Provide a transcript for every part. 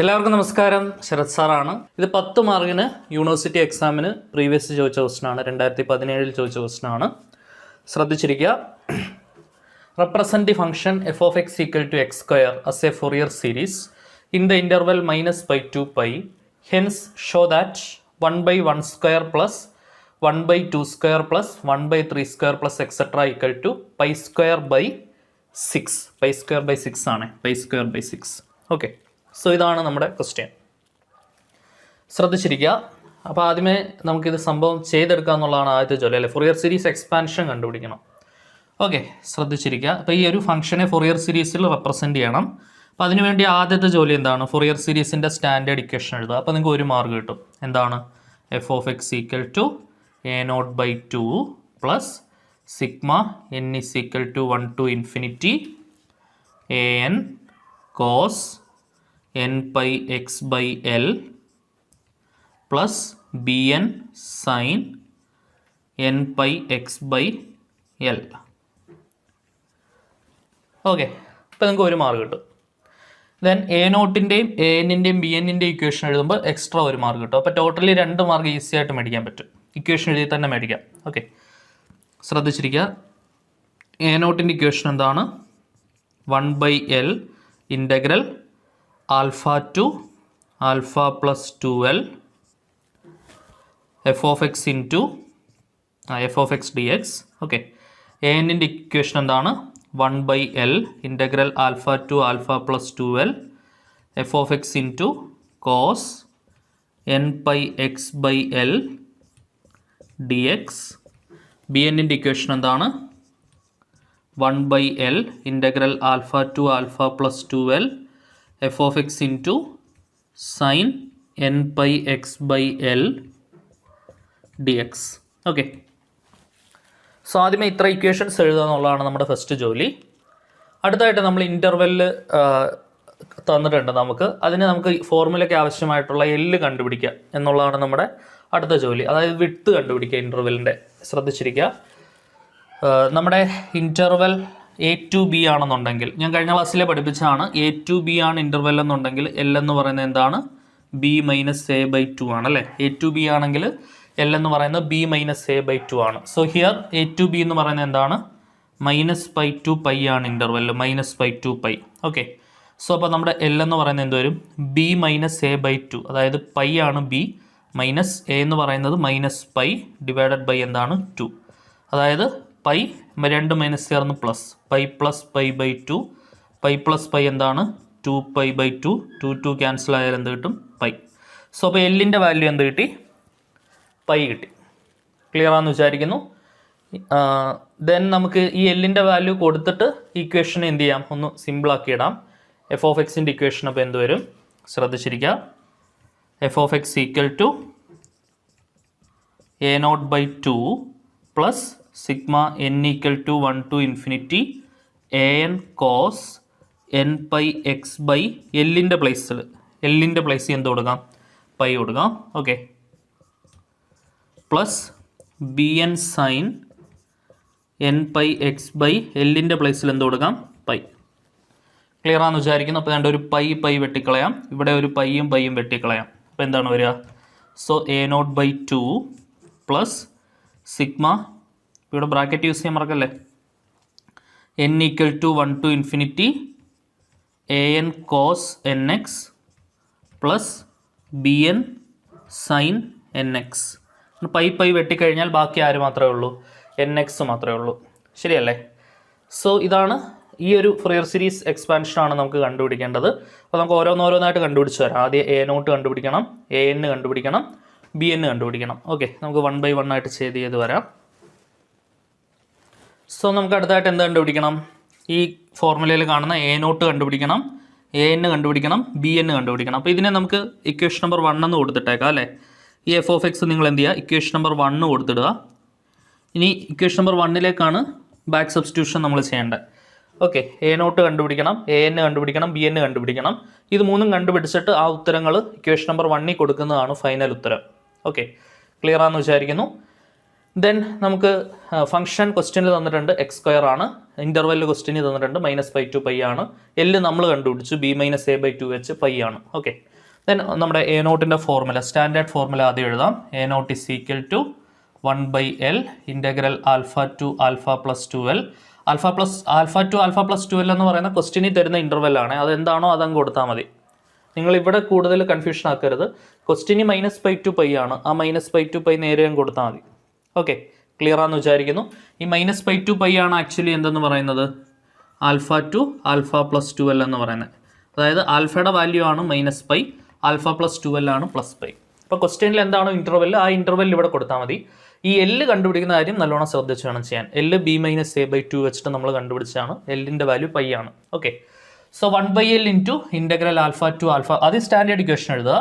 എല്ലാവർക്കും നമസ്കാരം. ശരത് സാറാണ്. ഇത് 10 മാർക്കിന് യൂണിവേഴ്സിറ്റി എക്സാമിന് പ്രീവിയസ് ചോദിച്ച ക്വസ്റ്റനാണ്. 2017 ചോദിച്ച ക്വസ്റ്റനാണ്. ശ്രദ്ധിച്ചിരിക്കുക. Represent the function f of x equal to x square as a Fourier series in the interval -π to π. Hence show that 1/1 square plus 1/2 square plus 1/3 square plus etcetera equal to π square by 6. π square by 6 ആണ്. π square by 6. Okay, so ഇതാണ് നമ്മുടെ question. ശ്രദ്ധിച്ചിരിക്കുക. അപ്പോൾ ആദ്യമേ നമുക്കിത് സംഭവം ചെയ്തെടുക്കുക എന്നുള്ളതാണ് ആദ്യത്തെ ജോലി, അല്ലേ? ഫൊറിയർ സീരീസ് എക്സ്പാൻഷൻ കണ്ടുപിടിക്കണം. ഓക്കെ, ശ്രദ്ധിച്ചിരിക്കുക. അപ്പോൾ ഈ ഒരു ഫംഗ്ഷനെ ഫൊറിയർ സീരീസിൽ റെപ്രസെൻറ്റ് ചെയ്യണം. അപ്പോൾ അതിനുവേണ്ടി ആദ്യത്തെ ജോലി എന്താണ്? ഫൊറിയർ സീരീസിൻ്റെ സ്റ്റാൻഡേർഡ് ഇക്വേഷൻ എഴുതുക. അപ്പോൾ നിങ്ങൾക്ക് ഒരു മാർക്ക് കിട്ടും. എന്താണ്? F of x equal to a0/2 plus sigma n is equal to 1 to infinity an cos n pi x by l plus bn sin n pi x by l. Okay, ഇപ്പോൾ നിങ്ങൾക്ക് ഒരു mark കിട്ടും. Then a0-ൻ്റെയും an-ൻ്റെയും bn-ൻ്റെയും equation എഴുതുമ്പോൾ extra ഒരു mark കിട്ടും. അപ്പോൾ totally 2 mark easy ആയിട്ട് മേടിക്കാൻ പറ്റും. ഇക്വേഷൻ എഴുതി തന്നെ മേടിക്കാം. ഓക്കെ, ശ്രദ്ധിച്ചിരിക്കുക. a0-ൻ്റെ ഇക്വേഷൻ എന്താണ്? 1/l integral alpha to alpha plus 2l f of x into f of x d x. Okay, an-ൻ്റെ ഇക്വേഷൻ എന്താണ്? 1/l integral alpha to alpha plus 2l f of x into cos n pi x by l d x. bn-ൻ്റെ equation എന്താണ്? 1/l integral alpha to alpha plus 2l f of x into sine n pi x by l d x. Okay, so ആദ്യമേ ഇത്ര equations എഴുതുക എന്നുള്ളതാണ് നമ്മുടെ first ജോലി. അടുത്തായിട്ട് നമ്മൾ ഇൻ്റർവെല്ലിൽ തന്നിട്ടുണ്ട് നമുക്ക്. അതിന് നമുക്ക് ഫോർമുലയ്ക്ക് ആവശ്യമായിട്ടുള്ള എല്ല് കണ്ടുപിടിക്കുക എന്നുള്ളതാണ് നമ്മുടെ അടുത്ത ജോലി. അതായത് വിഡ്ത്ത് കണ്ടുപിടിക്കുക ഇൻ്റർവെല്ലിൻ്റെ. ശ്രദ്ധിച്ചിരിക്കുക. നമ്മുടെ ഇൻ്റർവെൽ a-b ആണെന്നുണ്ടെങ്കിൽ, ഞാൻ കഴിഞ്ഞ ക്ലാസ്സിലെ പഠിപ്പിച്ചാണ്, a-b ആണ് ഇൻ്റർവെൽ എന്നുണ്ടെങ്കിൽ എൽ എന്ന് പറയുന്നത് എന്താണ്? b - a/2 ആണ്, അല്ലേ? a-b ആണെങ്കിൽ എൽ എന്ന് പറയുന്നത് b - a/2 ആണ്. സോ ഹിയർ a-b എന്ന് പറയുന്നത് എന്താണ്? -π to π ആണ് ഇൻ്റർവെൽ, -π to π. ഓക്കെ, സോ അപ്പോൾ നമ്മുടെ എൽ എന്ന് പറയുന്നത് എന്ത് വരും? b - a/2. അതായത് π ആണ് b, മൈനസ് എ എന്ന് പറയുന്നത് -π ഡിവൈഡഡ് ബൈ എന്താണ്? 2. അതായത് π 2 മൈനസ് ചേർന്ന് പ്ലസ് π പ്ലസ് π/2. π പ്ലസ് π എന്താണ്? 2π/2. 2 ക്യാൻസൽ ആയാൽ എന്ത് കിട്ടും? π. സോ അപ്പോൾ എല്ലിൻ്റെ വാല്യൂ എന്ത് കിട്ടി? π കിട്ടി. ക്ലിയർ ആണെന്ന് വിചാരിക്കുന്നു. ദെൻ നമുക്ക് ഈ എല്ലിൻ്റെ വാല്യൂ കൊടുത്തിട്ട് ഇക്വേഷൻ എന്ത് ചെയ്യാം? ഒന്ന് സിമ്പിളാക്കി ഇടാം. എഫ് ഓഫ് എക്സിൻ്റെ ഇക്വേഷൻ അപ്പോൾ എന്ത് വരും? ശ്രദ്ധിച്ചിരിക്കുക. F of x equal to a0/2 plus sigma n equal to 1 to infinity an cos n pi x by എല്ലിൻ്റെ പ്ലേസിൽ എന്ത് കൊടുക്കാം? പൈ കൊടുക്കാം. Okay, plus bn sine n pi x by എല്ലിൻ്റെ പ്ലേസിൽ എന്ത് കൊടുക്കാം? പൈ. ക്ലിയർ ആണെന്ന് വിചാരിക്കുന്നു. അപ്പോൾ വേണ്ട ഒരു പൈ വെട്ടിക്കളയാം. ഇവിടെ ഒരു പൈയും വെട്ടിക്കളയാം. അപ്പോൾ എന്താണ് വരിക? സോ a0/2 പ്ലസ് സിഗ്മ, ഇവിടെ ബ്രാക്കറ്റ് യൂസ് ചെയ്യാൻ മറക്കല്ലേ, n equal to 1 to infinity an cos nx plus bn sine nx. Pi വെട്ടിക്കഴിഞ്ഞാൽ ബാക്കി ആര് മാത്രമേ ഉള്ളൂ? nx മാത്രമേ ഉള്ളൂ. ശരിയല്ലേ? സോ ഇതാണ് ഈ ഒരു ഫൊറിയർ സീരീസ് എക്സ്പാൻഷനാണ് നമുക്ക് കണ്ടുപിടിക്കേണ്ടത്. അപ്പോൾ നമുക്ക് ഓരോന്നായിട്ട് കണ്ടുപിടിച്ച് വരാം. ആദ്യം a0 കണ്ടുപിടിക്കണം, an കണ്ടുപിടിക്കണം, bn കണ്ടുപിടിക്കണം. ഓക്കെ, നമുക്ക് 1/1 ആയിട്ട് ചെയ്ത് വരാം. സോ നമുക്ക് അടുത്തായിട്ട് എന്ത് കണ്ടുപിടിക്കണം? ഈ ഫോർമുലയിൽ കാണുന്ന a0 കണ്ടുപിടിക്കണം, an കണ്ടുപിടിക്കണം, bn കണ്ടുപിടിക്കണം. അപ്പോൾ ഇതിനെ നമുക്ക് ഇക്വേഷൻ നമ്പർ 1 എന്ന് കൊടുത്തിട്ടേക്കാം, അല്ലേ? ഈ എഫ് ഓഫ് എക്സ് നിങ്ങൾ എന്ത് ചെയ്യുക? Equation number 1 കൊടുത്തിടുക. ഇനി ഇക്വേഷൻ നമ്പർ 1ലേക്കാണ് ബാക്ക് സബ്സ്റ്റിറ്റ്യൂഷൻ നമ്മൾ ചെയ്യേണ്ടത്. ഓക്കെ, a0 കണ്ടുപിടിക്കണം, an കണ്ടുപിടിക്കണം, bn കണ്ടുപിടിക്കണം. ഇത് മൂന്നും കണ്ടുപിടിച്ചിട്ട് ആ ഉത്തരങ്ങൾ ഇക്വേഷൻ നമ്പർ 1 കൊടുക്കുന്നതാണ് ഫൈനൽ ഉത്തരം. ഓക്കെ, ക്ലിയർ ആണെന്ന് വിചാരിക്കുന്നു. ദെൻ നമുക്ക് ഫംഗ്ഷൻ ക്വസ്റ്റ്യനിൽ തന്നിട്ടുണ്ട് x² ആണ്, ഇൻ്റർവെൽ ക്വസ്റ്റ്യനിൽ തന്നിട്ടുണ്ട് -π to π ആണ്, L നമ്മൾ കണ്ടുപിടിച്ചു b-a/2h π ആണ്. ഓക്കെ, ദെൻ നമ്മുടെ a0ൻ്റെ ഫോർമുല, സ്റ്റാൻഡേർഡ് ഫോർമുല ആദ്യം എഴുതാം. a0 = 1/L integral alpha to alpha plus 2L. Alpha to alpha plus 2L എന്ന് പറയുന്ന ക്വസ്റ്റ്യനിൽ തരുന്ന ഇൻ്റർവെൽ ആണ്, അതെന്താണോ അതങ്ങ് കൊടുത്താൽ മതി. നിങ്ങൾ ഇവിടെ കൂടുതൽ കൺഫ്യൂഷൻ ആക്കരുത്. ക്വസ്റ്റ്യന് -π to π ആണ്, ആ -π to π നേരെ അങ്ങ് കൊടുത്താൽ മതി. ഓക്കെ, ക്ലിയർ ആണെന്ന് വിചാരിക്കുന്നു. ഈ -π to π ആണ് ആക്ച്വലി എന്തെന്ന് പറയുന്നത്, alpha to alpha plus 2L എന്ന് പറയുന്നത്. അതായത് ആൽഫയുടെ വാല്യൂ ആണ് -π, ആൽഫ പ്ലസ് 2L ആണ് +π. അപ്പോൾ ക്വസ്റ്റ്യനിൽ എന്താണോ ഇൻ്റർവെൽ, ആ ഇൻ്റർവെൽ ഇവിടെ കൊടുത്താൽ മതി. ഈ L കണ്ടുപിടിക്കുന്ന കാര്യം നല്ലോണം ശ്രദ്ധിച്ച് വേണം ചെയ്യാൻ. L b-a/2 വെച്ചിട്ട് നമ്മൾ കണ്ടുപിടിച്ചാണ്, Lൻ്റെ വാല്യൂ π ആണ്. Okay, so 1/L into integral alpha to alpha, അത് സ്റ്റാൻഡേർഡ് ഇക്വേഷൻ എഴുതുക.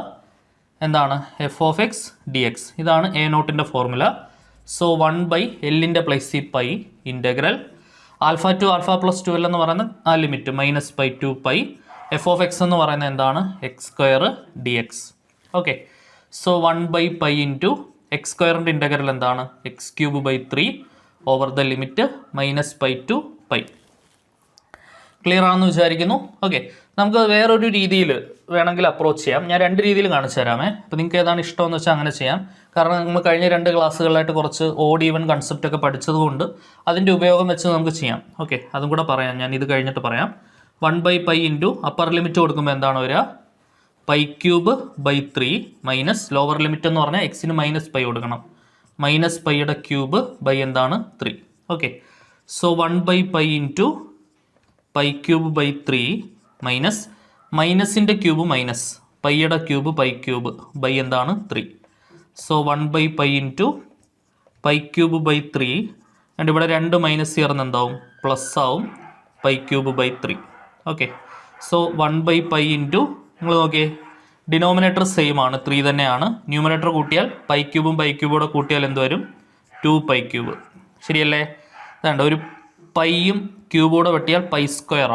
എന്താണ് f(x) dx, ഇതാണ് a0ൻ്റെ ഫോർമുല. സോ 1/Lൻ്റെ പ്ലേസിൽ π integral alpha to alpha plus 2L എന്ന് പറയുന്ന ആ ലിമിറ്റ് -π to π, f(x) എന്ന് പറയുന്നത് എന്താണ്, x² dx. Okay, so 1/π into x² integral എന്താണ്, x³/3 over the limit -π to π. Clear ആണെന്ന് വിചാരിക്കുന്നു. ഓക്കെ, നമുക്ക് വേറൊരു രീതിയിൽ വേണമെങ്കിൽ അപ്രോച്ച് ചെയ്യാം. ഞാൻ 2 രീതിയിൽ കാണിച്ചു തരാമേ. അപ്പോൾ നിങ്ങൾക്ക് ഏതാണ് ഇഷ്ടമെന്ന് വെച്ചാൽ അങ്ങനെ ചെയ്യാം. കാരണം നമ്മൾ കഴിഞ്ഞ 2 ക്ലാസ്സുകളിലായിട്ട് കുറച്ച് ഓഡ് ഈവൻ കൺസെപ്റ്റ് ഒക്കെ പഠിച്ചതുകൊണ്ട് അതിൻ്റെ ഉപയോഗം വെച്ച് നമുക്ക് ചെയ്യാം. ഓക്കെ, അതും കൂടെ പറയാം, ഞാൻ ഇത് കഴിഞ്ഞിട്ട് പറയാം. 1/π ഇൻറ്റു അപ്പർ ലിമിറ്റ് കൊടുക്കുമ്പോൾ എന്താണ് വരിക, π³/3 മൈനസ് ലോവർ ലിമിറ്റ് എന്ന് പറഞ്ഞാൽ എക്സിന് -π കൊടുക്കണം, -πയുടെ ക്യൂബ് ബൈ എന്താണ് 3. ഓക്കെ, സോ 1/π ഇൻറ്റു π³/3 മൈനസ് മൈനസിൻ്റെ ക്യൂബ് മൈനസ് പൈയുടെ ക്യൂബ് π³ ബൈ എന്താണ് 3. സോ 1/π ഇൻറ്റു π³/3 ആൻഡ് ഇവിടെ 2 മൈനസ് ചേർന്ന് എന്താവും, പ്ലസ് ആവും, π³/3. ഓക്കെ, സോ 1/π ഇൻറ്റു, നിങ്ങൾ നോക്കിയേ ഡിനോമിനേറ്റർ സെയിം ആണ്, 3 തന്നെയാണ്. ന്യൂമിനേറ്റർ കൂട്ടിയാൽ π³ π³ കൂട്ടിയാൽ എന്ത് വരും, 2π³. ശരിയല്ലേ? അതാണ്ട് ഒരു പൈയും ക്യൂബോടെ വെട്ടിയാൽ π²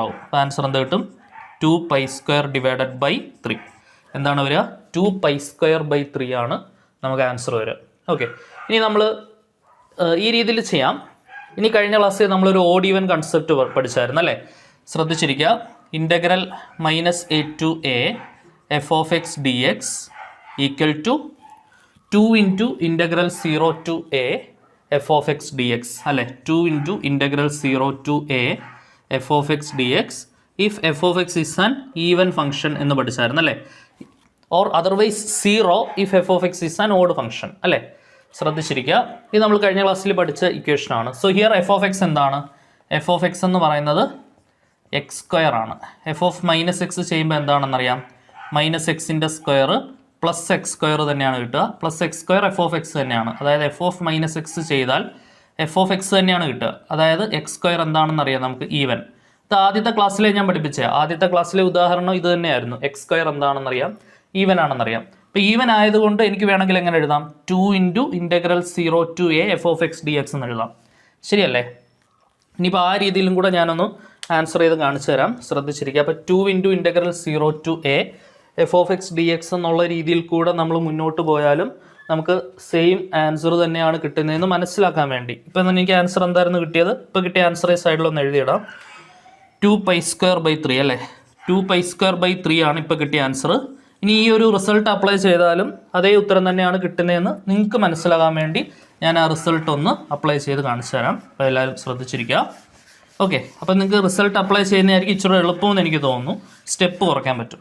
ആവും. അപ്പോൾ ആൻസർ എന്ത് കിട്ടും, 2π²/3. എന്താണ് വരിക, 2π²/3 ആണ് നമുക്ക് ആൻസർ വരിക. ഓക്കെ, ഇനി നമ്മൾ ഈ രീതിയിൽ ചെയ്യാം. ഇനി കഴിഞ്ഞ ക്ലാസ്സിൽ നമ്മളൊരു ഓഡ് ഈവൻ കൺസെപ്റ്റ് പഠിച്ചായിരുന്നു അല്ലേ, ശ്രദ്ധിച്ചിരിക്കുക. Integral -a to a f(x) dx equal to 2 into integral 0 to a f(x) dx അല്ലേ, 2 into integral 0 to a f(x) dx if f(x) is an even function എന്ന് പഠിച്ചായിരുന്നു അല്ലേ, or otherwise 0 if f(x) is an odd function അല്ലേ. ശ്രദ്ധിച്ചിരിക്കുക, ഇത് നമ്മൾ കഴിഞ്ഞ ക്ലാസ്സിൽ പഠിച്ച ഇക്വേഷൻ ആണ്. സോ ഹിയർ f(x) എന്താണ്, f(x) എന്ന് പറയുന്നത് x² ആണ്. f(-x) ചെയ്യുമ്പോൾ എന്താണെന്നറിയാം, -x-ൻ്റെ സ്ക്വയർ പ്ലസ് x² തന്നെയാണ് കിട്ടുക, പ്ലസ് x² f(x) തന്നെയാണ്. അതായത് f(-x) ചെയ്താൽ f(x) തന്നെയാണ് കിട്ടുക. അതായത് x² എന്താണെന്ന് അറിയാം നമുക്ക്, ഈവൻ. ഇത് ആദ്യത്തെ ക്ലാസ്സിലെ ഞാൻ പഠിപ്പിച്ചത്, ആദ്യത്തെ ക്ലാസ്സിലെ ഉദാഹരണം ഇത് തന്നെയായിരുന്നു. x² എന്താണെന്നറിയാം, ഈവൻ ആണെന്നറിയാം. അപ്പോൾ ഈവൻ ആയതുകൊണ്ട് എനിക്ക് വേണമെങ്കിൽ എങ്ങനെ എഴുതാം, 2 into integral 0 to a f(x) dx എന്ന് എഴുതാം. ശരിയല്ലേ? ഇനിയിപ്പോൾ ആ രീതിയിലും കൂടെ ഞാനൊന്ന് ആൻസർ ചെയ്ത് കാണിച്ചു തരാം, ശ്രദ്ധിച്ചിരിക്കുക. അപ്പോൾ 2 into integral 0 to a f(x) dx എന്നുള്ള രീതിയിൽ കൂടെ നമ്മൾ മുന്നോട്ട് പോയാലും നമുക്ക് സെയിം ആൻസർ തന്നെയാണ് കിട്ടുന്നതെന്ന് മനസ്സിലാക്കാൻ വേണ്ടി. ഇപ്പം എനിക്ക് ആൻസർ എന്തായിരുന്നു കിട്ടിയത്, ഇപ്പോൾ കിട്ടിയ ആൻസർ സൈഡിലൊന്ന് എഴുതിയിടാം. 2π²/3 അല്ലേ, 2π²/3 ആണ് ഇപ്പോൾ കിട്ടിയ ആൻസർ. ഇനി ഈ ഒരു റിസൾട്ട് അപ്ലൈ ചെയ്താലും അതേ ഉത്തരം തന്നെയാണ് കിട്ടുന്നതെന്ന് നിങ്ങൾക്ക് മനസ്സിലാകാൻ വേണ്ടി ഞാൻ ആ റിസൾട്ട് ഒന്ന് അപ്ലൈ ചെയ്ത് കാണിച്ചു തരാം. അപ്പോൾ എല്ലാവരും ശ്രദ്ധിച്ചിരിക്കുക. ഓക്കെ, അപ്പോൾ നിങ്ങൾക്ക് റിസൾട്ട് അപ്ലൈ ചെയ്യുന്നതായിരിക്കും ഇച്ചിരി എളുപ്പമെന്ന് എനിക്ക് തോന്നുന്നു, സ്റ്റെപ്പ് കുറയ്ക്കാൻ പറ്റും.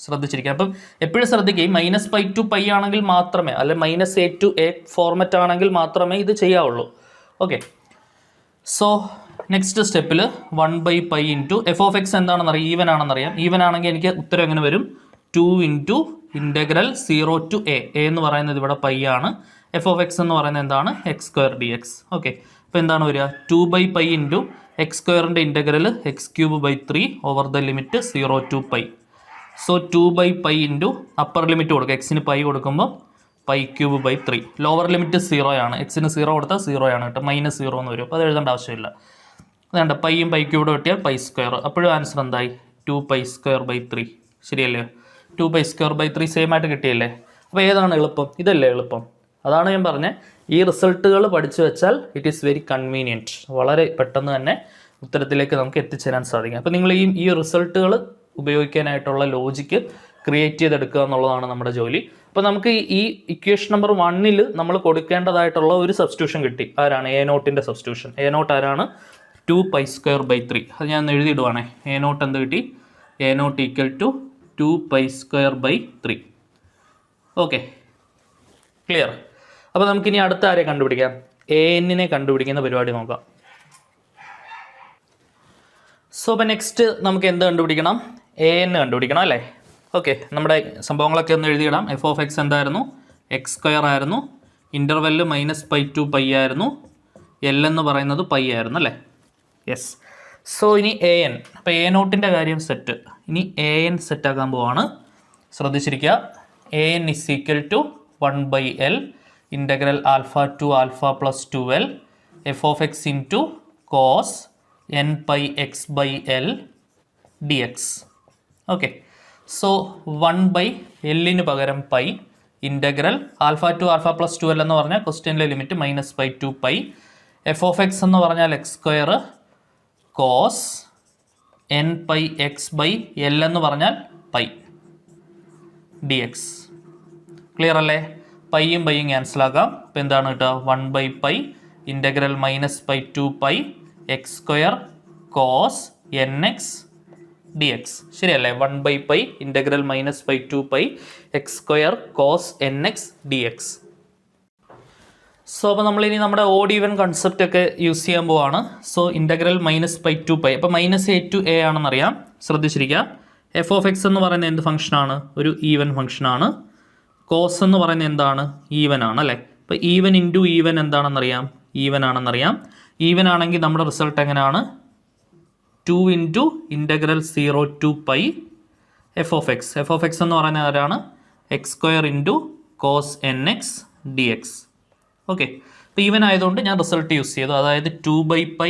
ശ്രദ്ധിച്ചിരിക്കുക. അപ്പം എപ്പോഴും ശ്രദ്ധിക്കുക, -π to π ആണെങ്കിൽ മാത്രമേ, അല്ലെ -a to a ഫോർമാറ്റ് ആണെങ്കിൽ മാത്രമേ ഇത് ചെയ്യാവുള്ളൂ. ഓക്കെ, സോ നെക്സ്റ്റ് സ്റ്റെപ്പിൽ 1/π ഇൻറ്റു f(x) എന്താണെന്നറിയാം, ഈവൻ ആണെന്നറിയാം. ഈവൻ ആണെങ്കിൽ എനിക്ക് ഉത്തരം എങ്ങനെ വരും, 2 ഇൻറ്റു ഇൻ്റഗ്രൽ 0 to a എന്ന് പറയുന്നത് ഇവിടെ π ആണ്, f(x) എന്ന് പറയുന്നത് എന്താണ്, x² dx. ഓക്കെ, അപ്പോൾ എന്താണ് വരിക, 2/π ഇൻറ്റു x²ൻ്റെ integral x³/3 over the limit 0 to π. So 2/π into upper limit കൊടുക്കുക, എക്സിന് π കൊടുക്കുമ്പോൾ π³/3. ലോവർ ലിമിറ്റ് 0 ആണ്, എക്സിന് 0 കൊടുത്താൽ 0 ആണ് കേട്ടോ, -0 എന്ന് വരും. അപ്പോൾ അത് എഴുതേണ്ട ആവശ്യമില്ല. അതുകൊണ്ട് പൈയും π³ വെട്ടിയാൽ π². അപ്പോഴും ആൻസർ എന്തായി, 2π²/3. ശരിയല്ലേ? 2π²/3 സെയിം ആയിട്ട് കിട്ടിയല്ലേ? അപ്പോൾ ഏതാണ് എളുപ്പം? ഇതല്ലേ എളുപ്പം? അതാണ് ഞാൻ പറഞ്ഞത്, ഈ റിസൾട്ടുകൾ പഠിച്ചു വെച്ചാൽ ഇറ്റ് ഈസ് വെരി കൺവീനിയൻറ്റ്, വളരെ പെട്ടെന്ന് തന്നെ ഉത്തരത്തിലേക്ക് നമുക്ക് എത്തിച്ചേരാൻ സാധിക്കും. അപ്പോൾ നിങ്ങൾ ഈ റിസൾട്ടുകൾ ഉപയോഗിക്കാനായിട്ടുള്ള ലോജിക്ക് ക്രിയേറ്റ് ചെയ്തെടുക്കുക എന്നുള്ളതാണ് നമ്മുടെ ജോലി. അപ്പോൾ നമുക്ക് ഈ ഇക്വേഷൻ നമ്പർ 1 നമ്മൾ കൊടുക്കേണ്ടതായിട്ടുള്ള ഒരു സബ്സ്റ്റിറ്റ്യൂഷൻ കിട്ടി. ആരാണ്? എ നോട്ടിൻ്റെ സബ്സ്റ്റിറ്റ്യൂഷൻ. എ നോട്ട് ആരാണ്? 2π²/3. അത് ഞാൻ എഴുതിയിടുവാണേ. എ നോട്ട് എന്ത് കിട്ടി? A naught equal to 2π²/3. Okay, clear. അപ്പോൾ നമുക്കിനി അടുത്ത ആരെ കണ്ടുപിടിക്കാം? an കണ്ടുപിടിക്കുന്ന പരിപാടി നോക്കാം. സോ അപ്പോൾ നെക്സ്റ്റ് നമുക്ക് എന്ത് കണ്ടുപിടിക്കണം? an കണ്ടുപിടിക്കണം അല്ലേ? ഓക്കെ, നമ്മുടെ സംഭവങ്ങളൊക്കെ ഒന്ന് എഴുതിയിടാം. f(x) എന്തായിരുന്നു? x² ആയിരുന്നു. ഇൻ്റർവെല്ല് -π to π ആയിരുന്നു. L എന്ന് പറയുന്നത് π ആയിരുന്നു അല്ലേ? യെസ്. സോ ഇനി an. അപ്പോൾ a നോട്ടിൻ്റെ കാര്യം സെറ്റ്. ഇനി an സെറ്റാക്കാൻ പോവാണ്. ശ്രദ്ധിച്ചിരിക്കുക. an is equal to 1/L integral alpha to alpha plus 2L f(x) into cos nπx/L dx. Okay, so 1/L പകരം pi integral alpha to alpha plus 2L എന്ന് പറഞ്ഞാൽ ക്വസ്റ്റ്യനിലെ limit -π to π. f(x) എന്ന് പറഞ്ഞാൽ x² cos nπx/L എന്ന് പറഞ്ഞാൽ pi dx. Clear അല്ലേ? പൈയും പൈയും cancel ആക്കാം. അപ്പോൾ എന്താണ് കിട്ടുക? 1/π integral -π to π x² cos nx dx. ശരിയല്ലേ? 1/π integral -π to π x² cos nx dx. So അപ്പോൾ നമ്മളിനി നമ്മുടെ ഓഡ് ഈവൻ കൺസെപ്റ്റ് ഒക്കെ യൂസ് ചെയ്യാൻ പോവാണ്. സോ ഇൻ്റഗ്രൽ -π to π, അപ്പോൾ -a to a ആണെന്നറിയാം. ശ്രദ്ധിച്ചിരിക്കുക. f(x) എന്ന് പറയുന്നത് എന്ത് ഫംഗ്ഷനാണ്? ഒരു ഈവൻ ഫംഗ്ഷനാണ്. കോസ് എന്ന് പറയുന്നത് എന്താണ്? ഈവൻ ആണ് അല്ലേ? അപ്പോൾ ഈവൻ ഇൻറ്റു ഈവൻ എന്താണെന്നറിയാം? ഈവൻ ആണെന്നറിയാം. ഈവൻ ആണെങ്കിൽ നമ്മുടെ റിസൾട്ട് എങ്ങനെയാണ്? 2 into integral 0 to π f(x). f(x) എന്ന് പറയുന്നത് ആരാണ്? x² into cos nx dx. Okay, അപ്പോൾ ഈവൻ ആയതുകൊണ്ട് ഞാൻ റിസൾട്ട് യൂസ് ചെയ്തു. അതായത് 2/π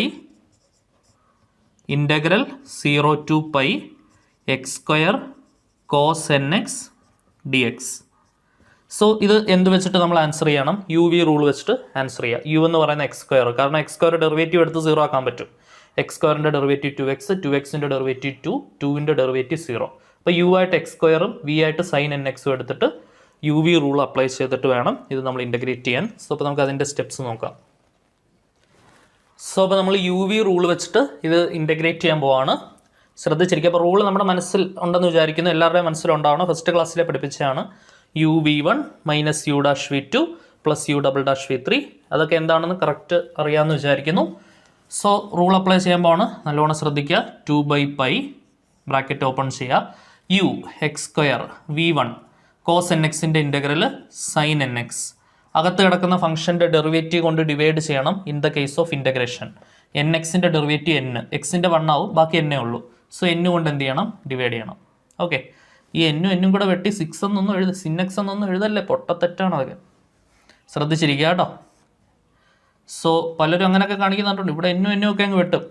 integral 0 to π x² cos nx dx. So ഇത് എന്ത് വെച്ചിട്ട് നമ്മൾ ആൻസർ ചെയ്യണം? UV റൂൾ വെച്ചിട്ട് ആൻസർ ചെയ്യുക. u എന്ന് പറയുന്ന x², കാരണം x² ഡെറിവേറ്റീവ് എടുത്ത് 0 ആക്കാൻ പറ്റും. x²ൻ്റെ ഡെറിവേറ്റീവ് 2x, 2xൻ്റെ ഡെറിവേറ്റീവ് 2, 2ൻ്റെ ഡെറിവേറ്റീവ് 0. അപ്പോൾ u ആയിട്ട് x²ഉം v ആയിട്ട് സൈൻ nxഉം എടുത്തിട്ട് UV റൂൾ അപ്ലൈ ചെയ്തിട്ട് വേണം ഇത് നമ്മൾ ഇൻ്റഗ്രേറ്റ് ചെയ്യാൻ. സോ അപ്പോൾ നമുക്ക് അതിൻ്റെ സ്റ്റെപ്സ് നോക്കാം. സോ അപ്പോൾ നമ്മൾ UV റൂൾ വെച്ചിട്ട് ഇത് ഇൻ്റഗ്രേറ്റ് ചെയ്യാൻ പോവാണ്. ശ്രദ്ധിച്ചിരിക്കുക. അപ്പോൾ റൂൾ നമ്മുടെ മനസ്സിൽ ഉണ്ടെന്ന് വിചാരിക്കുന്നു. എല്ലാവരുടെയും മനസ്സിലുണ്ടാവണം. ഫസ്റ്റ് ക്ലാസ്സിലെ പഠിപ്പിച്ചതാണ്. uv1 minus u'(v2) plus u'(v3). അതൊക്കെ എന്താണെന്ന് കറക്റ്റ് അറിയാമെന്ന് വിചാരിക്കുന്നു. സോ റൂൾ അപ്ലൈ ചെയ്യാൻ പോവാണ്. നല്ലോണം ശ്രദ്ധിക്കുക. 2/π ബ്രാക്കറ്റ് ഓപ്പൺ ചെയ്യുക. u x² v1 കോസ് nxൻ്റെ ഇൻ്റഗ്രൽ സൈൻ nx. അകത്ത് കിടക്കുന്ന ഫംഗ്ഷൻ്റെ ഡെറിവേറ്റീവ് കൊണ്ട് ഡിവൈഡ് ചെയ്യണം in the case of integration. nxൻ്റെ ഡെറിവേറ്റീവ് n, എക്സിൻ്റെ 1 ആവും, ബാക്കി n ഉള്ളൂ. സോ n കൊണ്ട് എന്ത് ചെയ്യണം? ഡിവൈഡ് ചെയ്യണം. ഓക്കെ, ഈ n കൂടെ വെട്ടി 6 എന്നൊന്നും സിന്നെക്സ് എന്നൊന്നും എഴുതല്ലേ, പൊട്ടത്തെറ്റാണ് അതൊക്കെ. ശ്രദ്ധിച്ചിരിക്കുക കേട്ടോ. സോ പലരും അങ്ങനെയൊക്കെ കാണിക്കുന്നുണ്ട്. ഇവിടെ n ഒക്കെ അങ്ങ് വെട്ടും.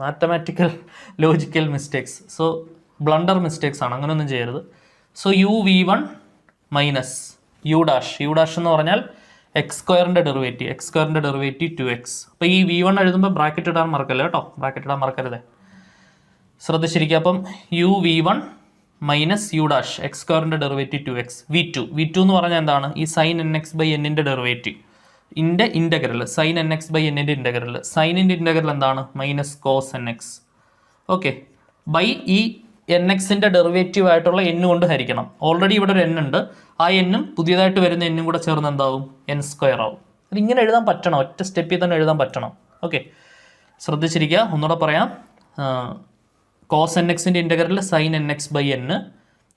Mathematical logical mistakes. So blunder mistakes ആണ്, അങ്ങനെയൊന്നും ചെയ്യരുത്. So uv1 minus u'. എന്ന് പറഞ്ഞാൽ x²ൻ്റെ ഡെറിവേറ്റീവ്, x²ൻ്റെ ഡെറിവേറ്റീവ് 2x. അപ്പോൾ ഈ v1 എഴുതുമ്പോൾ ബ്രാക്കറ്റ് ഇടാൻ മറക്കല്ലേ കേട്ടോ, ബ്രാക്കറ്റ് ഇടാൻ മറക്കരുത്. ശ്രദ്ധിച്ചിരിക്കുക. അപ്പം uv1 minus u', x²ൻ്റെ derivative 2x. v2 എന്ന് പറഞ്ഞാൽ എന്താണ്? ഈ sine nx/n derivative integral, sine nx/n integral. സൈനിൻ്റെ ഇൻ്റഗ്രൽ എന്താണ്? Minus cos nx. Okay, by ഈ nxൻ്റെ ഡെറിവേറ്റീവ് ആയിട്ടുള്ള n കൊണ്ട് ഹരിക്കണം. ഓൾറെഡി ഇവിടെ ഒരു n ഉണ്ട്. ആ n-ഉം പുതിയതായിട്ട് വരുന്ന n-ഉം കൂടെ ചേർന്ന് എന്താവും? n² ആവും. അതിങ്ങനെ എഴുതാൻ പറ്റണം, ഒറ്റ സ്റ്റെപ്പിൽ തന്നെ എഴുതാൻ പറ്റണം. ഓക്കെ, ശ്രദ്ധിച്ചിരിക്കുക. ഒന്നുകൂടെ പറയാം. കോസ് nxൻ്റെ ഇൻ്റഗ്രൽ സൈൻ nx/n.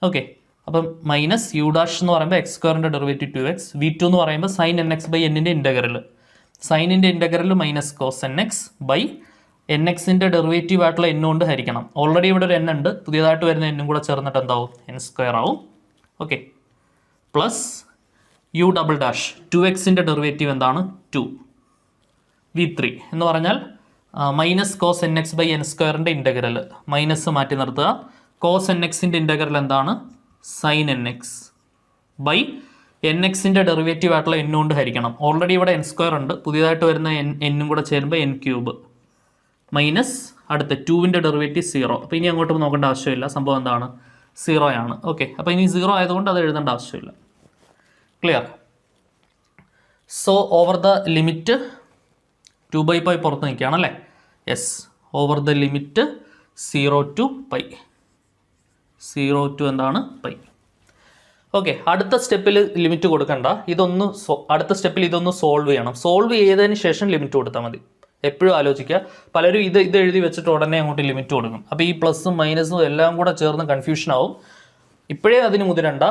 ഓക്കെ, അപ്പം മൈനസ് u' എന്ന് പറയുമ്പോൾ x²ൻ്റെ ഡെറിവേറ്റീവ് 2x. v2 എന്ന് പറയുമ്പോൾ സൈൻ nx/n-ൻ്റെ ഇൻ്റഗ്രൽ. സൈനിൻ്റെ integral minus cos nx by nxൻ്റെ ഡെറിവേറ്റീവ് ആയിട്ടുള്ള n കൊണ്ട് ഹരിക്കണം. ഓൾറെഡി ഇവിടെ ഒരു n ഉണ്ട്, പുതിയതായിട്ട് വരുന്ന n കൂടെ ചേർന്നിട്ട് എന്താവും? n² ആവും. ഓക്കെ, പ്ലസ് u', 2xൻ്റെ ഡെറിവേറ്റീവ് എന്താണ്? 2. v3 എന്ന് പറഞ്ഞാൽ മൈനസ് കോസ് nx/n²ൻ്റെ ഇൻ്റഗ്രൽ, മൈനസ് മാറ്റി നിർത്തുക. കോസ് nxൻ്റെ ഇൻ്റഗ്രൽ എന്താണ്? സൈൻ nx ബൈ എൻ എക്സിൻ്റെ ഡെറിവേറ്റീവ് ആയിട്ടുള്ള എൻ കൊണ്ട് ഹരിക്കണം. ഓൾറെഡി ഇവിടെ എൻ സ്ക്വയർ ഉണ്ട്, പുതിയതായിട്ട് വരുന്ന എന്നും കൂടെ ചേരുമ്പോൾ എൻ ക്യൂബ് മൈനസ് അടുത്ത 2ൻ്റെ ഡെറിവേറ്റീവ് 0. അപ്പോൾ ഇനി അങ്ങോട്ട് നോക്കേണ്ട ആവശ്യമില്ല, സംഭവം എന്താണ് 0 ആണ്. ഓക്കെ, അപ്പോൾ ഇനി 0 ആയതുകൊണ്ട് അത് എഴുതേണ്ട ആവശ്യമില്ല. Clear? So over the limit 2/π പുറത്ത് നിൽക്കുകയാണല്ലേ. Yes, over the limit 0 to π, 0 to എന്താണ് π. ഓക്കെ, അടുത്ത സ്റ്റെപ്പിൽ ലിമിറ്റ് കൊടുക്കണ്ട, അടുത്ത സ്റ്റെപ്പിൽ ഇതൊന്ന് സോൾവ് ചെയ്യണം. സോൾവ് ചെയ്തതിന് ശേഷം ലിമിറ്റ് കൊടുത്താൽ മതി. എപ്പോഴും ആലോചിക്കുക, പലരും ഇത് എഴുതി വെച്ചിട്ട് ഉടനെ അങ്ങോട്ട് ലിമിറ്റ് കൊടുക്കും. അപ്പോൾ ഈ പ്ലസും മൈനസും എല്ലാം കൂടെ ചേർന്ന് കൺഫ്യൂഷൻ ആവും. ഇപ്പോഴേ അതിന് മുതിരണ്ട,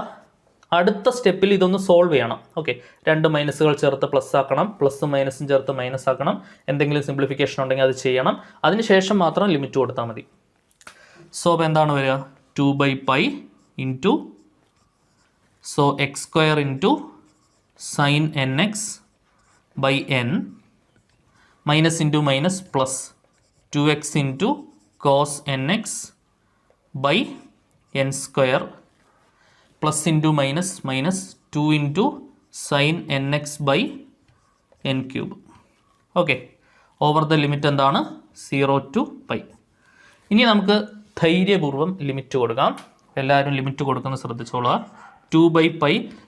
അടുത്ത സ്റ്റെപ്പിൽ ഇതൊന്ന് സോൾവ് ചെയ്യണം. ഓക്കെ, 2 മൈനസുകൾ ചേർത്ത് പ്ലസ് ആക്കണം, പ്ലസും മൈനസും ചേർത്ത് മൈനസ് ആക്കണം, എന്തെങ്കിലും സിംപ്ലിഫിക്കേഷൻ ഉണ്ടെങ്കിൽ അത് ചെയ്യണം. അതിനുശേഷം മാത്രം ലിമിറ്റ് കൊടുത്താൽ മതി. സോ അപ്പോൾ എന്താണ് വരിക? 2/π into so x square into sine n x by n minus into minus plus 2x into cos n x by n square plus into minus minus 2 into sine n x by n cube. Okay, over the limit എന്താണ്? 0 to π. ഇനി നമുക്ക് ധൈര്യപൂർവ്വം limit കൊടുക്കാം. എല്ലാവരും limit കൊടുക്കുന്നത് ശ്രദ്ധിച്ചോളുക. 2/π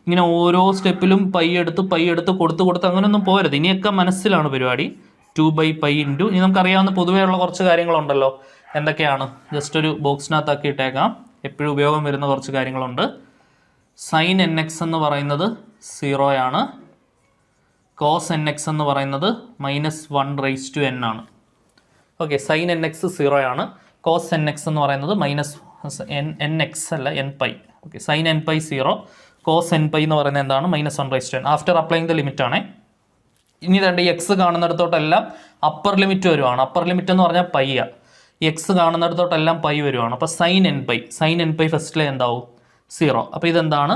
ഇങ്ങനെ ഓരോ സ്റ്റെപ്പിലും pi എടുത്ത് കൊടുത്ത് അങ്ങനെയൊന്നും പോരുത്. ഇനിയൊക്കെ മനസ്സിലാണ് പരിപാടി. 2/π ഇൻറ്റു ഇനി നമുക്കറിയാവുന്ന പൊതുവെയുള്ള കുറച്ച് കാര്യങ്ങളുണ്ടല്ലോ. എന്തൊക്കെയാണ്? ജസ്റ്റ് ഒരു ബോക്സിനകത്താക്കി ഇട്ടേക്കാം. എപ്പോഴും ഉപയോഗം വരുന്ന കുറച്ച് കാര്യങ്ങളുണ്ട്. സൈൻ എൻ എക്സ് എന്ന് പറയുന്നത് 0 ആണ്. കോസ് എൻ എക്സ് എന്ന് പറയുന്നത് -1/n ആണ്. ഓക്കെ, സൈൻ എൻ എക്സ് 0 ആണ്. കോസ് എൻ എക്സ് എന്ന് പറയുന്നത് എൻ എക്സ് അല്ല nπ. Okay, sign nπ 0, cos nπ എന്ന് പറയുന്നത് എന്താണ്? -1/n. After applying the limit ആണ്. ഇനി രണ്ട് എക്സ് കാണുന്നിടത്തോട്ടെല്ലാം അപ്പർ ലിമിറ്റ് വരുവാണ്. അപ്പർ ലിമിറ്റ് എന്ന് പറഞ്ഞാൽ പൈ. എക്സ് കാണുന്നിടത്തോട്ടെല്ലാം പൈ വരുവാണ്. അപ്പോൾ സൈൻ nπ ഫസ്റ്റിലെ എന്താവും? 0. അപ്പോൾ ഇതെന്താണ്?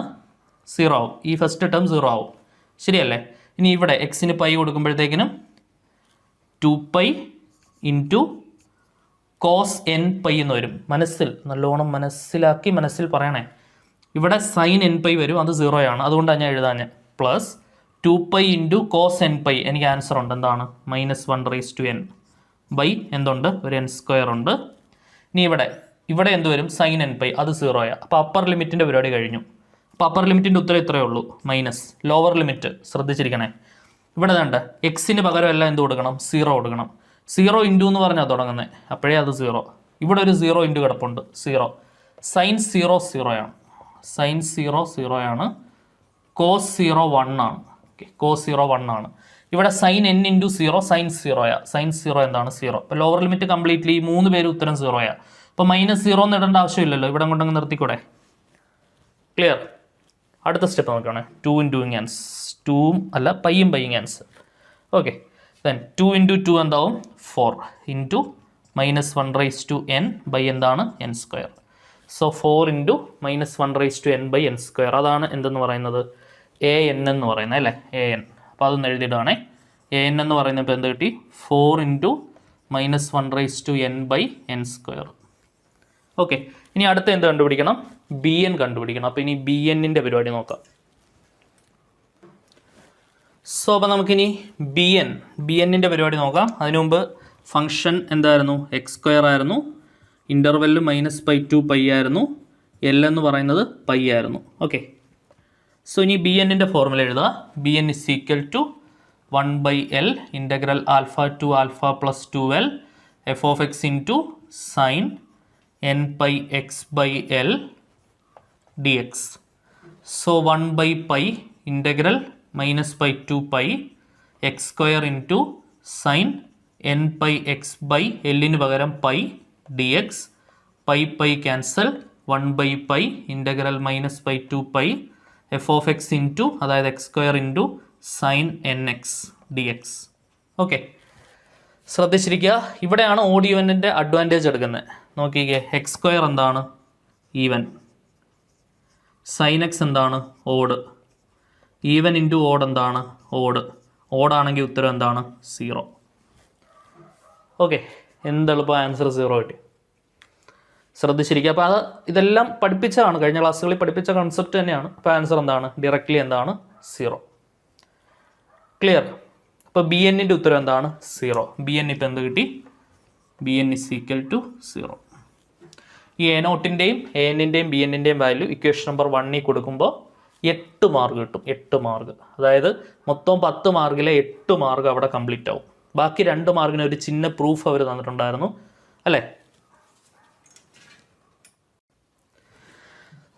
0 ആവും. ഈ ഫസ്റ്റ് ടേം 0 ആവും. ശരിയല്ലേ? ഇനി ഇവിടെ എക്സിന് പൈ കൊടുക്കുമ്പോഴത്തേക്കിനും 2π ഇൻറ്റു കോസ് nπ എന്ന് വരും. നല്ലോണം മനസ്സിൽ പറയണേ. ഇവിടെ സൈൻ nπ വരും, അത് 0 ആണ്, അതുകൊണ്ടാണ് ഞാൻ എഴുതാൻ. പ്ലസ് 2π ഇൻറ്റു കോസ് nπ, എനിക്ക് ആൻസർ ഉണ്ട്, എന്താണ്? -1/n ബൈ എന്തുണ്ട്? ഒരു n സ്ക്വയർ ഉണ്ട്. ഇനി ഇവിടെ എന്ത് വരും? സൈൻ nπ, അത് 0 ആണ്. അപ്പോൾ അപ്പർ ലിമിറ്റിൻ്റെ പരിപാടി കഴിഞ്ഞു. അപ്പോൾ അപ്പർ ലിമിറ്റിൻ്റെ ഉത്തരം ഇത്രയേ ഉള്ളൂ, മൈനസ്. Lower limit ശ്രദ്ധിച്ചിരിക്കണേ. ഇവിടെ വേണ്ട എക്സിന് പകരം എല്ലാം എന്ത് കൊടുക്കണം? 0 കൊടുക്കണം. 0 ഇൻറ്റു എന്ന് പറഞ്ഞാൽ തുടങ്ങുന്നത്, അപ്പോഴേ അത് 0. ഇവിടെ ഒരു 0 ഇൻറ്റു കിടപ്പുണ്ട്, 0. സൈൻ 0 0 ആണ്. സൈൻ 0 0 ആണ്. കോസ് 0 1 ആണ്. ഓക്കെ, കോസ് 0 1 ആണ്. ഇവിടെ സൈൻ n ഇൻറ്റു 0 സൈൻ 0 ആണ്. സൈൻ 0 എന്താണ്? 0. അപ്പോൾ ലോവർ ലിമിറ്റ് കംപ്ലീറ്റ്ലി ഈ 3 പേര് ഉത്തരം 0 ആണ്. അപ്പോൾ -0 എന്ന് ഇടേണ്ട ആവശ്യമില്ലല്ലോ, ഇവിടെ കൊണ്ടങ്ങ് നിർത്തിക്കൂടെ? ക്ലിയർ? അടുത്ത സ്റ്റെപ്പ് നോക്കുകയാണ്. 2 ആൻസ് 2 അല്ല, പൈയും ആൻസർ. ഓക്കെ, ദെൻ 2 ഇൻറ്റു 2 എന്താവും? 4 ഇൻറ്റു -1/n ബൈ എന്താണ്? n square. So 4 into -1/n by n square, അതാണ് എന്തെന്ന് പറയുന്നത്? an എന്ന് പറയുന്നത് അല്ലേ? an. അപ്പോൾ അതൊന്ന് എഴുതിയിട്ടാണേ. an എന്ന് പറയുന്നപ്പോൾ എന്ത് കിട്ടി? 4 into -1/n by n square. Okay, ഇനി അടുത്ത എന്ത് കണ്ടുപിടിക്കണം? bn കണ്ടുപിടിക്കണം. അപ്പോൾ ഇനി bnൻ്റെ പരിപാടി നോക്കാം. സോ അപ്പോൾ നമുക്കിനി bnൻ്റെ പരിപാടി നോക്കാം. അതിനു മുമ്പ് ഫംഗ്ഷൻ എന്തായിരുന്നു? എക്സ് സ്ക്വയർ ആയിരുന്നു. ഇൻ്റർവെല്ല് -π to π ആയിരുന്നു. എൽ എന്ന് പറയുന്നത് π ആയിരുന്നു. ഓക്കെ, സോ ഇനി bnൻ്റെ ഫോർമുല എഴുതുക. bn is equal to 1/L integral alpha to alpha plus 2L f of x into sin nπx by L dx. So 1/π integral -π to π x square into sin nπx by L ന് പകരം π dx. π cancel. 1/π integral -π to π f of x into അതായത് x square into sin nx dx. ഓക്കെ, ശ്രദ്ധിച്ചിരിക്കുക. ഇവിടെയാണ് odd ഈവനിൻ്റെ advantage എടുക്കുന്നത്. നോക്കിക്കേ, x square എന്താണ്? ഈവൻ. സൈൻ എക്സ് എന്താണ്? ഓഡ്. ഈവൻ ഇൻറ്റു ഓഡ് എന്താണ്? ഓഡ്. ഓഡാണെങ്കിൽ ഉത്തരം എന്താണ്? 0. ഓക്കെ, എന്തെളുപ്പം ആൻസർ 0 കിട്ടി. ശ്രദ്ധിച്ചിരിക്കുക. അപ്പോൾ അത് ഇതെല്ലാം പഠിപ്പിച്ചതാണ്, കഴിഞ്ഞ ക്ലാസ്സുകളിൽ പഠിപ്പിച്ച കൺസെപ്റ്റ് തന്നെയാണ്. അപ്പോൾ ആൻസർ എന്താണ്? ഡയറക്റ്റ്ലി എന്താണ്? 0. ക്ലിയർ? അപ്പോൾ ബി എന്നിൻ്റെ ഉത്തരം എന്താണ്? 0. ബി എൻ ഇപ്പോൾ എന്ത് കിട്ടി? B n is equal to 0. ഈ എ നോട്ടിൻ്റെയും എ എന്നിൻ്റെയും ബി എന്നിൻ്റെയും വാല്യൂ ഇക്വേഷൻ നമ്പർ 1 കൊടുക്കുമ്പോൾ 8 മാർക്ക് കിട്ടും. 8 മാർക്ക്, അതായത് മൊത്തം 10 മാർക്കിലെ 8 മാർക്ക് അവിടെ കംപ്ലീറ്റ് ആവും. ബാക്കി 2 മാർക്കിന് ഒരു ചിന്ന പ്രൂഫ് അവർ തന്നിട്ടുണ്ടായിരുന്നു അല്ലേ?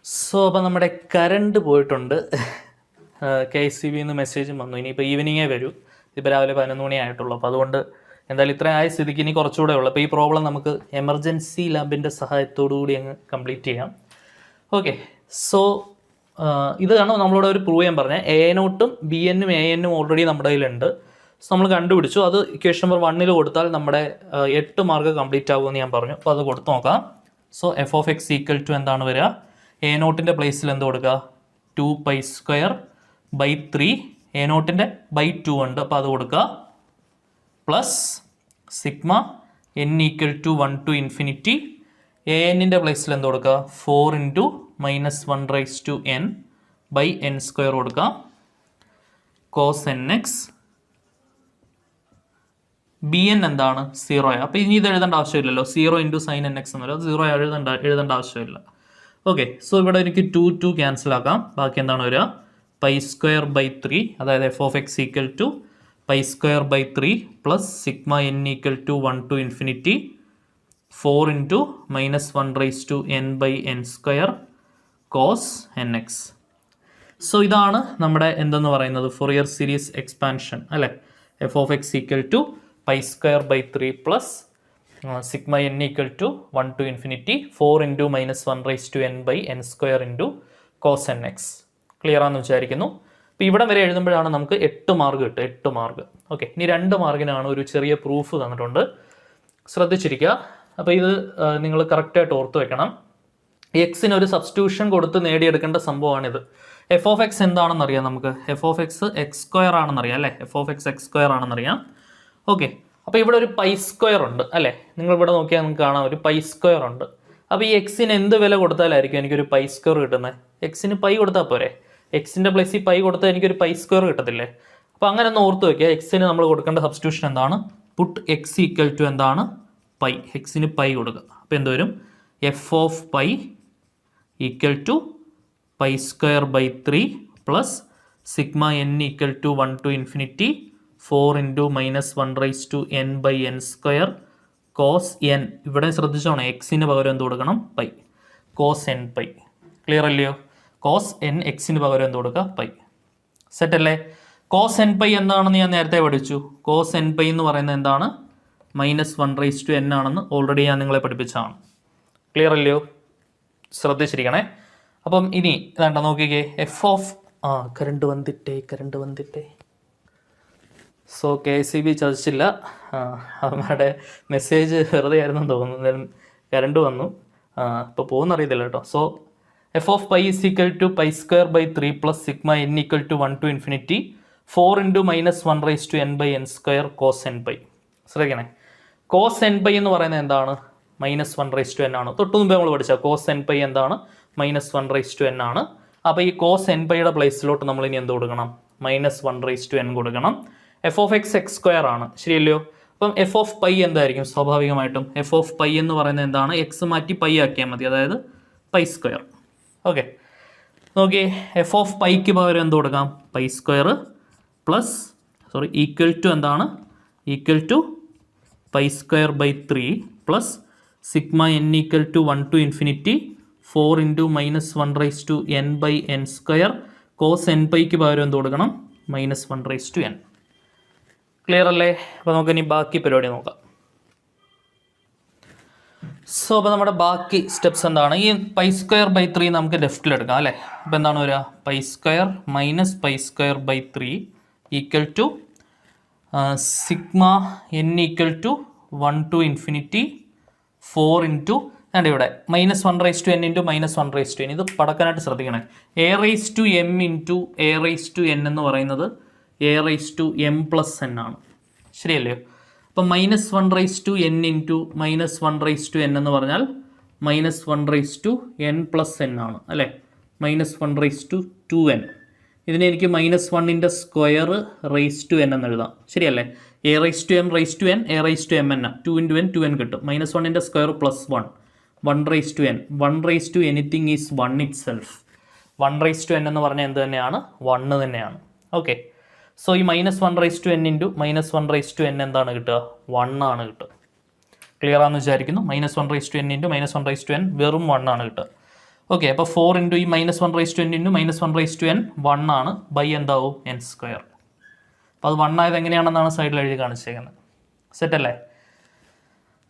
സോ അപ്പോൾ നമ്മുടെ കറണ്ട് പോയിട്ടുണ്ട്. KCB മെസ്സേജും വന്നു. ഇനിയിപ്പോൾ ഈവനിങ്ങേ വരൂ. ഇപ്പോൾ രാവിലെ 11 മണി ആയിട്ടുള്ളൂ. അപ്പോൾ അതുകൊണ്ട് എന്തായാലും ഇത്രയും ആയ സ്ഥിതിക്ക് ഇനി കുറച്ചുകൂടെ ഉള്ളൂ. അപ്പോൾ ഈ പ്രോബ്ലം നമുക്ക് എമർജൻസി ലാബിൻ്റെ സഹായത്തോടു കൂടി അങ്ങ് കംപ്ലീറ്റ് ചെയ്യാം. ഓക്കെ, സോ ഇതാണ് നമ്മളോട് ഒരു പ്രൂവ് ചെയ്യാൻ പറഞ്ഞത്. എ നോട്ടും ബി എന്നും എ എന്നും ഓൾറെഡി നമ്മുടെ കയ്യിലുണ്ട്. സോ നമ്മൾ കണ്ടുപിടിച്ചു. അത് ഇക്വേഷൻ നമ്പർ 1 കൊടുത്താൽ നമ്മുടെ 8 മാർക്ക് കംപ്ലീറ്റ് ആകുമെന്ന് ഞാൻ പറഞ്ഞു. അപ്പോൾ അത് കൊടുത്ത് നോക്കാം. So f of x equal to എന്താണ് വരിക? എ നോട്ടിൻ്റെ പ്ലേസിൽ എന്ത് കൊടുക്കുക? 2π²/3. എ നോട്ടിൻ്റെ /2 ഉണ്ട്, അപ്പോൾ അത് കൊടുക്കുക. Plus sigma n equal to 1 to ∞. A എന്നിൻ്റെ പ്ലേസിൽ എന്ത് കൊടുക്കുക? 4 × -1n/n² കൊടുക്കുക. cos nx. ബി എൻ എന്താണ്? 0. അപ്പോൾ ഇനി ഇത് എഴുതേണ്ട ആവശ്യമില്ലല്ലോ. 0 × sin nx എന്നല്ല, 0 എഴുതേണ്ട ആവശ്യമില്ല. ഓക്കെ, സോ ഇവിടെ എനിക്ക് 2 ക്യാൻസൽ ആക്കാം. ബാക്കി എന്താണ് വരിക? π²/3, അതായത് f of x equal to π²/3 plus sigma n equal to 1 to ∞, 4 × -1n/n² cos nx. So ഇതാണ് നമ്മുടെ എന്തെന്ന് പറയുന്നത്? ഫൊറിയർ സീരീസ് എക്സ്പാൻഷൻ അല്ലേ? F of x equal to π²/3 plus sigma n equal to 1 to ∞, 4 × -1n/n² cos nx. Clear ആണെന്ന് വിചാരിക്കുന്നു. അപ്പോൾ ഇവിടെ വരെ എഴുതുമ്പോഴാണ് നമുക്ക് 8 മാർക്ക് കിട്ടുക. 8 മാർക്ക്. ഓക്കെ, ഇനി 2 മാർക്കിനാണ് ഒരു ചെറിയ പ്രൂഫ് തന്നിട്ടുണ്ട്. ശ്രദ്ധിച്ചിരിക്കുക. അപ്പോൾ ഇത് നിങ്ങൾ കറക്റ്റായിട്ട് ഓർത്ത് വെക്കണം. എക്സിന് ഒരു സബ്സ്റ്റിറ്റ്യൂഷൻ കൊടുത്ത് നേടിയെടുക്കേണ്ട സംഭവമാണിത്. എഫ് ഓഫ് എക്സ് എന്താണെന്ന് അറിയാം നമുക്ക്. എഫ് ഓഫ് എക്സ് x² ആണെന്നറിയാം അല്ലേ? എഫ് ഓഫ് എക്സ് x² ആണെന്നറിയാം. ഓക്കെ, അപ്പോൾ ഇവിടെ ഒരു π² ഉണ്ട് അല്ലേ? നിങ്ങൾ ഇവിടെ നോക്കിയാൽ നിങ്ങൾക്ക് കാണാം ഒരു π² ഉണ്ട്. അപ്പോൾ ഈ എക്സിന് എന്ത് വില കൊടുത്താലായിരിക്കും എനിക്കൊരു π² കിട്ടുന്നത്? എക്സിന് π കൊടുത്താൽ പോരെ? എക്സിൻ്റെ പ്ലേസിൽ π കൊടുത്താൽ എനിക്കൊരു π² കിട്ടത്തില്ലേ? അപ്പോൾ അങ്ങനെ ഒന്ന് ഓർത്ത് വയ്ക്കുക. എക്സിന് നമ്മൾ കൊടുക്കേണ്ട സബ്സ്റ്റിറ്റ്യൂഷൻ എന്താണ്? പുട്ട് എക്സ് ഈക്വൽ ടു എന്താണ്? π. എക്സിന് π കൊടുക്കുക. അപ്പോൾ എന്ത് വരും? F of π equal to π²/3 plus sigma n equal to 1 to ∞, 4 × -1n/n² cos n. ഇവിടെ ശ്രദ്ധിച്ചോണം, എക്സിന് പകരം എന്ത് കൊടുക്കണം? π. cos nπ. ക്ലിയർ അല്ലയോ? cos n എക്സിന് പകരം എന്ത് കൊടുക്കുക? π. സെറ്റ് അല്ലേ? cos nπ എന്താണെന്ന് ഞാൻ നേരത്തെ പഠിച്ചു. cos nπ എന്ന് പറയുന്നത് എന്താണ്? -1/n ആണെന്ന് ഓൾറെഡി ഞാൻ നിങ്ങളെ പഠിപ്പിച്ചതാണ്. ക്ലിയർ അല്ലയോ? ശ്രദ്ധിച്ചിരിക്കണേ. അപ്പം ഇനി ഇതാണ്ട നോക്കിക്കേ. എഫ് ഓഫ് കറണ്ട് വന്നിട്ടേ. So KCB ചതിച്ചില്ല. അവരുടെ മെസ്സേജ് വെറുതെ ആയിരുന്നെന്ന് തോന്നുന്നു. കറണ്ട് വന്നു. ഇപ്പോൾ പോകുന്നറിയത്തില്ല കേട്ടോ. So f of π is equal to π²/3 plus sigma n equal to 1 to ∞, 4 × -1n/n² cos nπ. ശ്രദ്ധിക്കണേ, cos nπ എന്ന് പറയുന്നത് എന്താണ്? -1/n ആണ്. തൊട്ട് മുമ്പ് നമ്മൾ പഠിച്ച cos nπ എന്താണ്? -1/n ആണ്. അപ്പോൾ ഈ cos nπയുടെ പ്ലേസിലോട്ട് നമ്മൾ ഇനി എന്ത് കൊടുക്കണം? -1/n കൊടുക്കണം. എഫ് ഓഫ് എക്സ് x² ആണ്, ശരിയല്ലയോ? അപ്പം എഫ് ഓഫ് π എന്തായിരിക്കും? സ്വാഭാവികമായിട്ടും എഫ് ഓഫ് π എന്ന് പറയുന്നത് എന്താണ്? എക്സ് മാറ്റി π ആക്കിയാൽ മതി, അതായത് π². ഓക്കെ, നോക്കിയേ. എഫ് ഓഫ് πക്ക് പകരം എന്ത് കൊടുക്കാം? π² പ്ലസ് ഈക്വൽ ടു എന്താണ്? Equal to π²/3 plus sigma n equal to 1 to ∞, 4 × -1n/n² cos nπക്ക് പകരം എന്ത് കൊടുക്കണം? -1/n. ക്ലിയർ അല്ലേ? അപ്പോൾ നമുക്ക് ഇനി ബാക്കി പരിപാടി നോക്കാം. സോ അപ്പോൾ നമ്മുടെ ബാക്കി സ്റ്റെപ്സ് എന്താണ്? ഈ π²/3 നമുക്ക് ലെഫ്റ്റിലെടുക്കാം അല്ലേ? അപ്പോൾ എന്താണ് വരിക? π² -π²/3 equal to sigma n equal to 1 to ∞, 4 × ആണ്ട് ഇവിടെ -1/n × -1/n. ഇത് പടക്കാനായിട്ട് ശ്രദ്ധിക്കണേ. a⁻m × a⁻n എന്ന് പറയുന്നത് a⁻m+n ആണ്, ശരിയല്ലയോ? അപ്പം -1/n × -1/n എന്ന് പറഞ്ഞാൽ -1/n+n ആണ് അല്ലേ, -1/2n. ഇതിനെ എനിക്ക് -1ൻ്റെ സ്ക്വയർ റേസ് ടു n എന്ന് എഴുതാം, ശരിയല്ലേ. a⁻n a⁻mn 2 × n 2n കിട്ടും. -1ൻ്റെ square +1 1/n 1 anything is 1 itself. 1/n എന്ന് പറഞ്ഞാൽ എന്ത് തന്നെയാണ്, 1 തന്നെയാണ്. ഓക്കെ, സോ ഈ -1/n × -1/n എന്താണ് കിട്ടുക, 1 ആണ് കിട്ടുക. ക്ലിയർ ആണെന്ന് വിചാരിക്കുന്നു. -1/n × -1/n വെറും 1 ആണ് കിട്ടുക. ഓക്കെ, അപ്പോൾ 4 × ഈ -1/n × -1/n 1 ആണ്, ബൈ എന്താവും n². അപ്പോൾ അത് 1 ആയത് എങ്ങനെയാണെന്നാണ് സൈഡിൽ എഴുതി കാണിച്ചേക്കുന്നത്. സെറ്റ് അല്ലേ.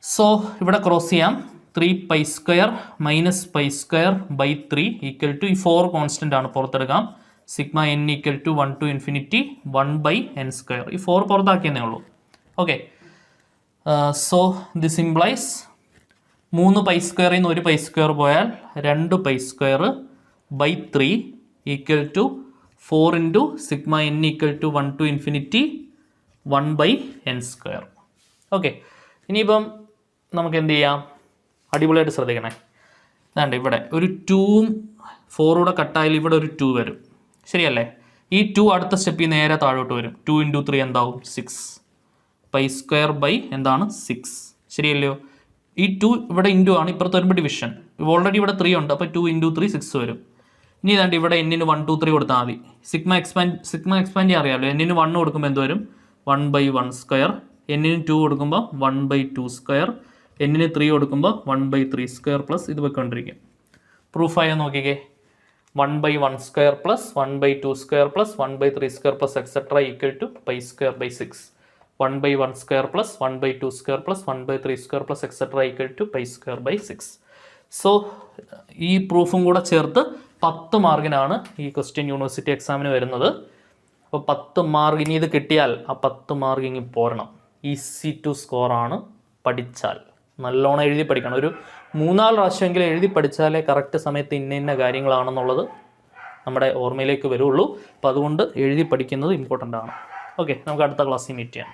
സോ ഇവിടെ ക്രോസ് ചെയ്യാം. 3π² - π²/3 ഈക്വൽ ടു ഈ 4 കോൺസ്റ്റൻ്റ് ആണ്, പുറത്തെടുക്കാം. n = 1 to infinity 1/n². ഈ 4 പുറത്താക്കിയെന്നേ ഉള്ളൂ. ഓക്കെ, സോ ദിസ് ഇംപ്ലൈസ് 3π² നിന്ന് 1π² പോയാൽ 2π²/3 equal to 4 × n = 1 to infinity 1/n². Okay, ഇനിയിപ്പം നമുക്ക് എന്ത് ചെയ്യാം, അടിപൊളിയായിട്ട് ശ്രദ്ധിക്കണേ. അതാണ്ട് ഇവിടെ ഒരു 2ഉം 4 കൂടെ കട്ടായാൽ ഇവിടെ ഒരു 2 വരും, ശരിയല്ലേ. ഈ 2 അടുത്ത സ്റ്റെപ്പിൽ നേരെ താഴോട്ട് വരും. 2 × 3 എന്താവും, 6 π² എന്താണ് 6, ശരിയല്ലയോ. ഈ 2 ഇവിടെ ഇൻറ്റു ആണ്, ഇപ്പുറത്ത് വരുമ്പോൾ ഡിവിഷൻ. ഓൾറെഡി ഇവിടെ 3 ഉണ്ട്, അപ്പോൾ 2 × 3 6 വരും. ഇനി ഇതാണ്ട് ഇവിടെ n-ന് 1 2 3 കൊടുത്താൽ മതി. സിഗ്മ എക്സ്പാൻഡ് അറിയാമല്ലോ. n-ന് 1 കൊടുക്കുമ്പോൾ എന്ത് വരും, 1/1². n-ന് 2 കൊടുക്കുമ്പോൾ 1/2². n-ന് 3 കൊടുക്കുമ്പോൾ 1/3² പ്ലസ് ഇത് വെക്കൊണ്ടിരിക്കും. പ്രൂഫായോ നോക്കിക്കേ. 1/1² plus 1/2² plus 1/3² plus etcetera equal to π²/6. 1/1² plus 1/2² plus 1/3² plus etcetera equal to π²/6. So ഈ പ്രൂഫും കൂടെ ചേർത്ത് 10 മാർക്കിനാണ് ഈ ക്വസ്റ്റ്യൻ യൂണിവേഴ്സിറ്റി എക്സാമിന് വരുന്നത്. അപ്പോൾ 10 മാർക്ക് ഇനി ഇത് കിട്ടിയാൽ ആ 10 മാർക്ക് ഇനി പോരണം. ഈസി ടു സ്കോറാണ്, പഠിച്ചാൽ നല്ലോണം എഴുതി പഠിക്കണം. ഒരു 3-4 പ്രാവശ്യമെങ്കിലും എഴുതി പഠിച്ചാലേ കറക്റ്റ് സമയത്ത് ഇന്ന കാര്യങ്ങളാണെന്നുള്ളത് നമ്മുടെ ഓർമ്മയിലേക്ക് വരുള്ളൂ. അപ്പോൾ അതുകൊണ്ട് എഴുതി പഠിക്കുന്നത് ഇമ്പോർട്ടൻ്റ് ആണ്. ഓക്കെ, നമുക്ക് അടുത്ത ക്ലാസ്സിൽ മീറ്റ് ചെയ്യാം.